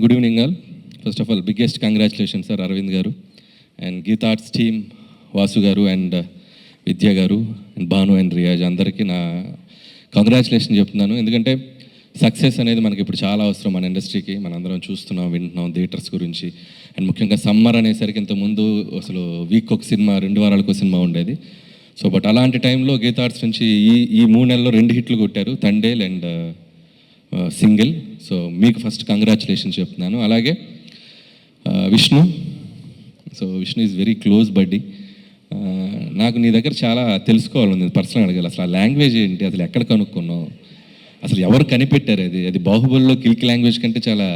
Good evening all. First of all biggest congratulation sir Arvind గారు and Geetha Arts team, Vasu గారు and విద్య గారు and Bhanu and Riyaz అందరికీ నా కంగ్రాచులేషన్ చెప్తున్నాను. ఎందుకంటే సక్సెస్ అనేది మనకి ఇప్పుడు చాలా అవసరం మన ఇండస్ట్రీకి. మనందరం చూస్తున్నాం, వింటున్నాం థియేటర్స్ గురించి. అండ్ ముఖ్యంగా సమ్మర్ అనేసరికి ఇంతకుముందు అసలు వీక్ ఒక సినిమా, 2 వారాలకు ఒక సినిమా ఉండేది. సో బట్ అలాంటి టైంలో గీతా ఆర్ట్స్ నుంచి ఈ 3 నెలల్లో 2 హిట్లు కొట్టారు, తండేల్ అండ్ సింగిల్. సో మీకు ఫస్ట్ కంగ్రాచులేషన్ చెప్తున్నాను. అలాగే Vishnu. So Vishnu is very close బడ్డీ. నాకు నీ దగ్గర చాలా తెలుసుకోవాలని పర్సనల్ అడగాలి. అసలు ఆ లాంగ్వేజ్ ఏంటి, అసలు ఎక్కడ కనుక్కున్నావు, అసలు ఎవరు కనిపెట్టారు? అది బాహుబలిలో కిల్కి లాంగ్వేజ్ కంటే చాలా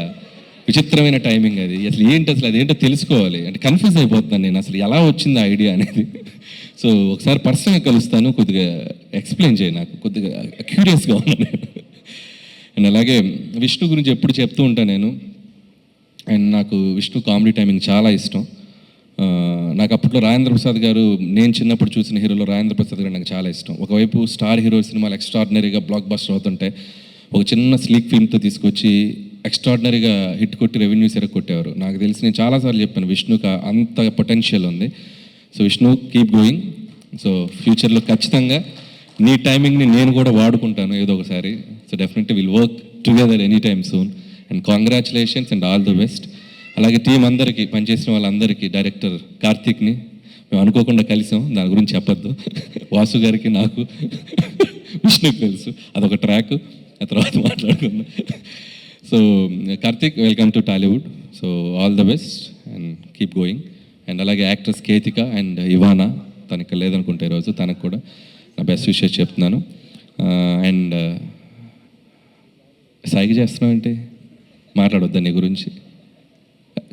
విచిత్రమైన టైమింగ్ అది. అసలు ఏంటి, అసలు అదేంటో తెలుసుకోవాలి. అంటే కన్ఫ్యూజ్ అయిపోతున్నాను నేను, అసలు ఎలా వచ్చింది ఆ ఐడియా అనేది. సో ఒకసారి పర్సనల్గా కలుస్తాను, కొద్దిగా ఎక్స్ప్లెయిన్ చేయి, నాకు కొద్దిగా క్యూరియస్గా ఉన్నాను నేను. అండ్ అలాగే విష్ణు గురించి ఎప్పుడు చెప్తూ ఉంటాను నేను. అండ్ నాకు విష్ణు కామెడీ టైమింగ్ చాలా ఇష్టం. నాకు అప్పట్లో రాజేంద్ర ప్రసాద్ గారు, నేను చిన్నప్పుడు చూసిన హీరోలో రాజేంద్ర ప్రసాద్ గారు నాకు చాలా ఇష్టం. ఒకవైపు స్టార్ హీరో సినిమాలు ఎక్స్ట్రాడినరీగా బ్లాక్ బస్టర్ అవుతుంటే, ఒక చిన్న స్లీక్ ఫిల్మ్తో తీసుకొచ్చి ఎక్స్ట్రాడినరీగా హిట్ కొట్టి రెవెన్యూస్ కొట్టేవారు. నాకు తెలిసి నేను చాలాసార్లు చెప్పాను విష్ణుకి అంత పొటెన్షియల్ ఉంది. So Vishnu keep going. So ఫ్యూచర్లో ఖచ్చితంగా నీ టైమింగ్ని నేను కూడా వాడుకుంటాను ఏదో ఒకసారి. So definitely will work together any time soon. And congratulations and all the best. అలాగే టీం అందరికీ, పనిచేసిన వాళ్ళందరికీ, డైరెక్టర్ కార్తీక్ని మేము అనుకోకుండా కలిసాం, దాని గురించి చెప్పొద్దు. వాసు గారికి, నాకు, విష్ణుకి తెలుసు, అదొక ట్రాక్, ఆ తర్వాత మాట్లాడుకుందాం. So Karthik, welcome to Tollywood. So all the best and keep going. And అలాగే యాక్ట్రెస్ కేతిక అండ్ ఇవానా, తనకి లేదనుకుంటే ఈరోజు, తనకు కూడా నా బెస్ట్ విషెస్ చెప్తున్నాను. అండ్ సైగ చేస్తున్నావు అంటే మాట్లాడొద్దా నీ గురించి?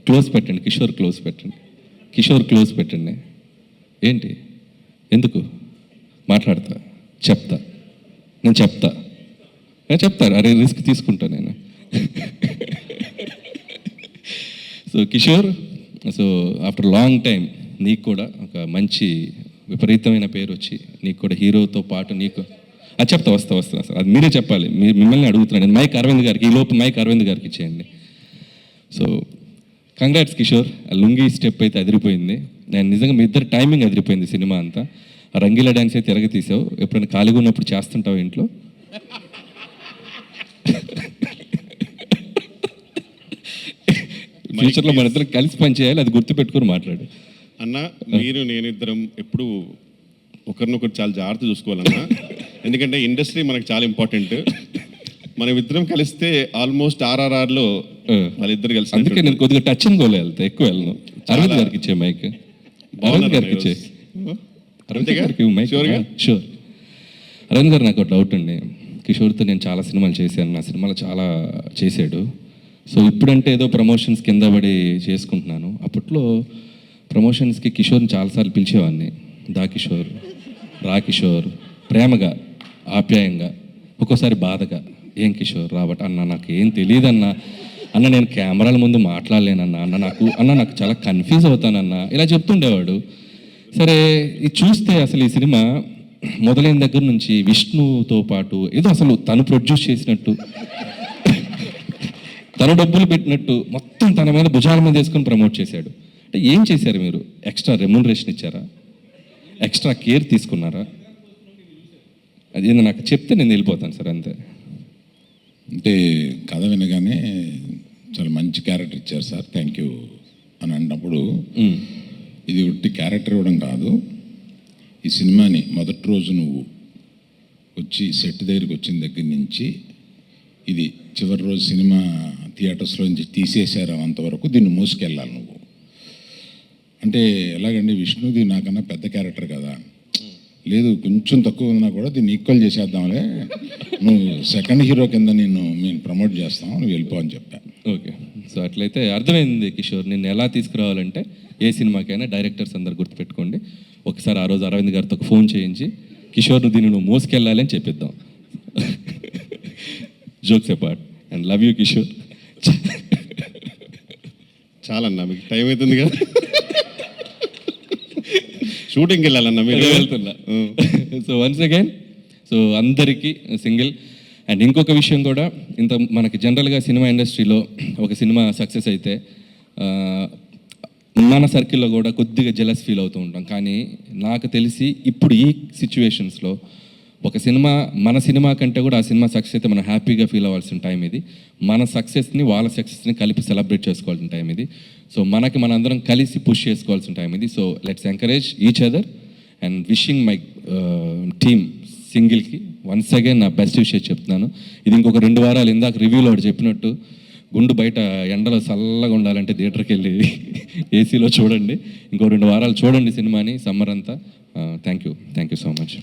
క్లోజ్ పెట్టండి, కిషోర్ క్లోజ్ పెట్టండి, కిషోర్ క్లోజ్ పెట్టండి. ఏంటి, ఎందుకు మాట్లాడతా? చెప్తా, నేను చెప్తాను. అరే రిస్క్ తీసుకుంటా నేను. So Kishore, so after long time నీకు కూడా ఒక మంచి విపరీతమైన పేరు వచ్చి, నీకు కూడా హీరోతో పాటు నీకు అది చెప్తా, వస్తా సార్, అది మీరే చెప్పాలి. మిమ్మల్ని అడుగుతున్నాను. మైక్ అరవింద్ గారికి, ఈ లోపు మైక్ అరవింద్ గారికి ఇచ్చేయండి. సో కంగ్రాట్స్ కిషోర్, ఆ లుంగీ స్టెప్ అయితే అదిరిపోయింది. నేను నిజంగా మీ ఇద్దరు టైమింగ్ అదిరిపోయింది సినిమా అంతా. ఆ రంగీలా డ్యాన్స్ అయితే తీసావు. ఎప్పుడైనా ఖాళీగా ఉన్నప్పుడు చేస్తుంటావు ఇంట్లో? ఫ్యూచర్లో మన ఇద్దరు కలిసి పని చేయాలి, అది గుర్తుపెట్టుకుని మాట్లాడు అన్న. మీరు నేను ఇద్దరం ఎప్పుడు ఒకరినొకరు చాలా జాగ్రత్త చూసుకోవాలన్నా, ఎందుకంటే ఇండస్ట్రీ మనకు చాలా ఇంపార్టెంట్. మనం ఇద్దరం కలిస్తే ఆల్మోస్ట్ RRRలో వాళ్ళిద్దరు కలిసి. అందుకే నేను కొద్దిగా టచ్ అండ్ గోల్ వెళ్తా, ఎక్కువ వెళ్ళను. అరవింద్ గారికి ఇచ్చే మైక్, అరవింద్ గారికి ఇచ్చే, అరవింద్ గారికి మైక్. షూర్. అరవింద్ గారు, నాకు ఒక డౌట్ అండి. కిషోర్తో నేను చాలా సినిమాలు చేశాను, నా సినిమాలు చాలా చేశాడు. సో ఇప్పుడంటే ఏదో ప్రమోషన్స్ కింద పడి చేసుకుంటున్నాను. అప్పట్లో ప్రమోషన్స్కి కిషోర్ని చాలాసార్లు పిలిచేవాడిని. దా కిషోర్, రా కిషోర్, ప్రేమగా, ఆప్యాయంగా, ఒక్కోసారి బాధగా, ఏం కిషోర్ రాబట్ అన్న, నాకు ఏం తెలియదన్నా, అన్న నేను కెమెరాల ముందు మాట్లాడలేనన్నా, అన్న నాకు చాలా కన్ఫ్యూజ్ అవుతానన్నా, ఇలా చెప్తుండేవాడు. సరే, ఇది చూస్తే అసలు ఈ సినిమా మొదలైన దగ్గర నుంచి విష్ణుతో పాటు ఏదో అసలు తను ప్రొడ్యూస్ చేసినట్టు, తను డబ్బులు పెట్టినట్టు మొత్తం తన మీద భుజాల మీద వేసుకొని ప్రమోట్ చేశాడు. అంటే ఏం చేశారు మీరు? ఎక్స్ట్రా రెమ్యునరేషన్ ఇచ్చారా? ఎక్స్ట్రా కేర్ తీసుకున్నారా? అది నాకు చెప్తే నేను వెళ్ళిపోతాను సార్, అంతే. అంటే కథ వినగానే చాలా మంచి క్యారెక్టర్ ఇచ్చారు సార్, థ్యాంక్ యూ అని అన్నప్పుడు, ఇది ఉట్టి క్యారెక్టర్ ఇవ్వడం కాదు, ఈ సినిమాని మొదటి రోజు నువ్వు వచ్చి సెట్ దగ్గరికి వచ్చిన దగ్గర నుంచి ఇది చివరి రోజు సినిమా థియేటర్స్లో నుంచి తీసేశారు అంతవరకు దీన్ని మోసుకెళ్ళాలి నువ్వు. అంటే ఎలాగండి, విష్ణుది నాకన్నా పెద్ద క్యారెక్టర్ కదా, లేదు కొంచెం తక్కువ ఉన్నా కూడా దీన్ని ఈక్వల్ చేసేద్దాంలే, నువ్వు సెకండ్ హీరో కింద మేము ప్రమోట్ చేస్తాం, నువ్వు వెళ్ళిపో అని చెప్పా. ఓకే, సో అట్లయితే అర్థమైంది కిషోర్. నిన్ను ఎలా తీసుకురావాలంటే ఏ సినిమాకైనా డైరెక్టర్స్ అందరు గుర్తుపెట్టుకోండి, ఒకసారి ఆ రోజు అరవింద్ గారితో ఒక ఫోన్ చేయించి కిషోర్ను దీన్ని నువ్వు మోసుకెళ్ళాలి అని చెప్పిద్దాం. Jokes apart and love you Kishore. చాలన్నా, మీకు టైం అవుతుంది కదా, షూటింగ్కి వెళ్ళాలన్నా, మీరు వెళ్తున్నా. సో వన్స్ అగైన్, సో అందరికీ సింగిల్ అండ్ ఇంకొక విషయం కూడా, ఇంత మనకి జనరల్గా సినిమా ఇండస్ట్రీలో ఒక సినిమా సక్సెస్ అయితే మన సర్కిల్లో కూడా కొద్దిగా జెలస్ ఫీల్ అవుతూ ఉంటాం. కానీ నాకు తెలిసి ఇప్పుడు ఈ సిచ్యువేషన్స్లో ఒక సినిమా, మన సినిమా కంటే కూడా ఆ సినిమా సక్సెస్ అయితే మనం హ్యాపీగా ఫీల్ అవ్వాల్సిన టైం ఇది. మన సక్సెస్ని వాళ్ళ సక్సెస్ని కలిపి సెలబ్రేట్ చేసుకోవాల్సిన టైం ఇది. సో మనందరం కలిసి పుష్ చేసుకోవాల్సిన టైం ఇది. So let's encourage each other and wishing my team సింగిల్కి వన్స్ అగైన్ నా బెస్ట్ విషయం చెప్తున్నాను. ఇది ఇంకొక 2 వారాలు, ఇందాక రివ్యూలో ఒకటి చెప్పినట్టు, గుండు బయట ఎండలో చల్లగా ఉండాలంటే థియేటర్కి వెళ్ళి ఏసీలో చూడండి. ఇంకో 2 వారాలు చూడండి సినిమాని, సమ్మర్ అంతా. Thank you so much.